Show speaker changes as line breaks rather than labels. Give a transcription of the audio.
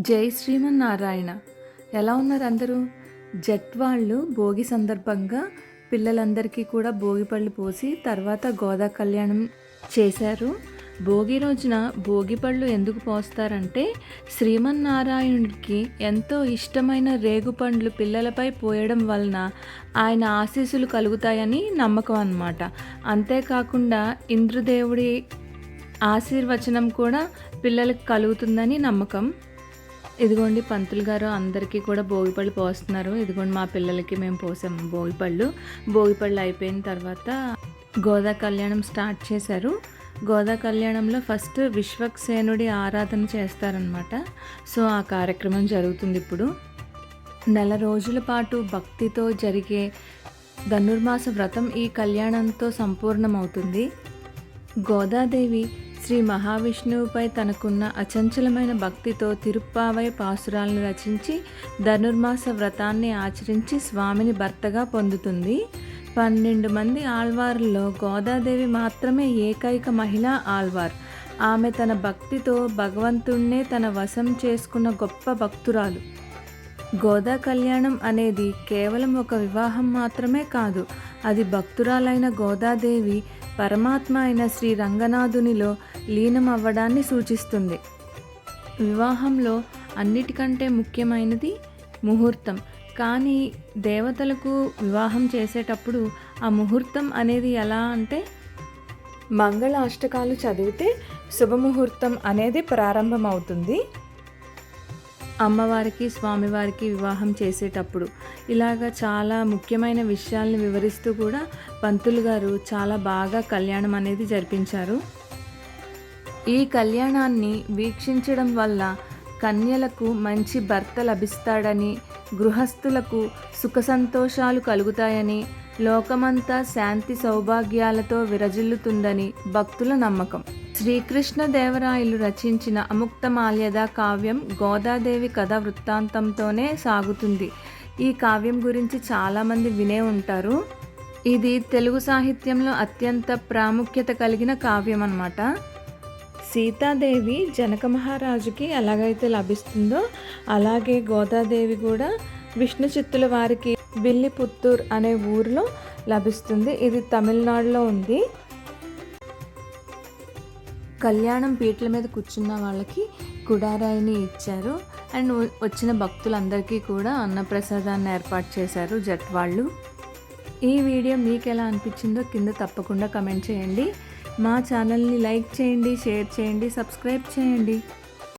జై శ్రీమన్నారాయణ. ఎలా ఉన్నారు అందరూ? జట్ వాళ్ళు భోగి సందర్భంగా పిల్లలందరికీ కూడా భోగి పళ్ళు పోసి తర్వాత గోదా కళ్యాణం చేశారు. భోగి రోజున భోగి పళ్ళు ఎందుకు పోస్తారంటే శ్రీమన్నారాయణుడికి ఎంతో ఇష్టమైన రేగుపండ్లు పిల్లలపై పోయడం వలన ఆయన ఆశీస్సులు కలుగుతాయని నమ్మకం అన్నమాట. అంతేకాకుండా ఇంద్రదేవుడి ఆశీర్వచనం కూడా పిల్లలకు కలుగుతుందని నమ్మకం. ఇదిగోండి పంతులు గారు అందరికీ కూడా భోగిపళ్ళు పోస్తున్నారు. ఇదిగోండి మా పిల్లలకి మేము పోసాము భోగిపళ్ళు అయిపోయిన తర్వాత గోదా కళ్యాణం స్టార్ట్ చేశారు. గోదా కళ్యాణంలో ఫస్ట్ విశ్వక్సేనుడి ఆరాధన చేస్తారనమాట. సో ఆ కార్యక్రమం జరుగుతుంది ఇప్పుడు. నెల రోజుల పాటు భక్తితో జరిగే ధనుర్మాస వ్రతం ఈ కళ్యాణంతో సంపూర్ణమవుతుంది. గోదాదేవి శ్రీ మహావిష్ణువుపై తనకున్న అచంచలమైన భక్తితో తిరుప్పావై పాసురాలను రచించి ధనుర్మాస వ్రతాన్ని ఆచరించి స్వామిని భర్తగా పొందుతుంది. 12 మంది ఆళ్వార్లలో గోదాదేవి మాత్రమే ఏకైక మహిళా ఆళ్వార్. ఆమె తన భక్తితో భగవంతుణ్ణే తన వశం చేసుకున్న గొప్ప భక్తురాలు. గోదా కళ్యాణం అనేది కేవలం ఒక వివాహం మాత్రమే కాదు, అది భక్తురాలైన గోదాదేవి పరమాత్మ అయిన శ్రీ రంగనాథునిలో లీనం అవ్వడాన్ని సూచిస్తుంది. వివాహంలో అన్నిటికంటే ముఖ్యమైనది ముహూర్తం. కానీ దేవతలకు వివాహం చేసేటప్పుడు ఆ ముహూర్తం అనేది ఎలా అంటే మంగళ అష్టకాలు చదివితే శుభముహూర్తం అనేది ప్రారంభమవుతుంది. అమ్మవారికి స్వామివారికి వివాహం చేసేటప్పుడు ఇలాగ చాలా ముఖ్యమైన విషయాల్ని వివరిస్తూ కూడా పంతులు గారు చాలా బాగా కళ్యాణం అనేది జరిపించారు. ఈ కళ్యాణాన్ని వీక్షించడం వల్ల కన్యలకు మంచి భర్త లభిస్తాడని, గృహస్థులకు సుఖ సంతోషాలు కలుగుతాయని, లోకమంతా శాంతి సౌభాగ్యాలతో విరజిల్లుతుందని భక్తుల నమ్మకం. శ్రీకృష్ణదేవరాయలు రచించిన అముక్తమాల్యద కావ్యం గోదాదేవి కథ వృత్తాంతంతోనే సాగుతుంది. ఈ కావ్యం గురించి చాలామంది వినే ఉంటారు. ఇది తెలుగు సాహిత్యంలో అత్యంత ప్రాముఖ్యత కలిగిన కావ్యం అన్నమాట. సీతాదేవి జనక మహారాజుకి ఎలాగైతే లభిస్తుందో అలాగే గోదాదేవి కూడా విష్ణు చిత్తుల వారికి విల్లిపుత్తూర్ అనే ఊరిలో లభిస్తుంది. ఇది తమిళనాడులో ఉంది. కళ్యాణం పీటల మీద కూర్చున్న వాళ్ళకి కుడారాయిని ఇచ్చారు. అండ్ వచ్చిన భక్తులందరికీ కూడా అన్నప్రసాదాన్ని ఏర్పాటు చేశారు జట్ వాళ్ళు. ఈ వీడియో మీకు ఎలా అనిపించిందో కింద తప్పకుండా కమెంట్ చేయండి. మా ఛానల్ని లైక్ చేయండి, షేర్ చేయండి, సబ్స్క్రైబ్ చేయండి.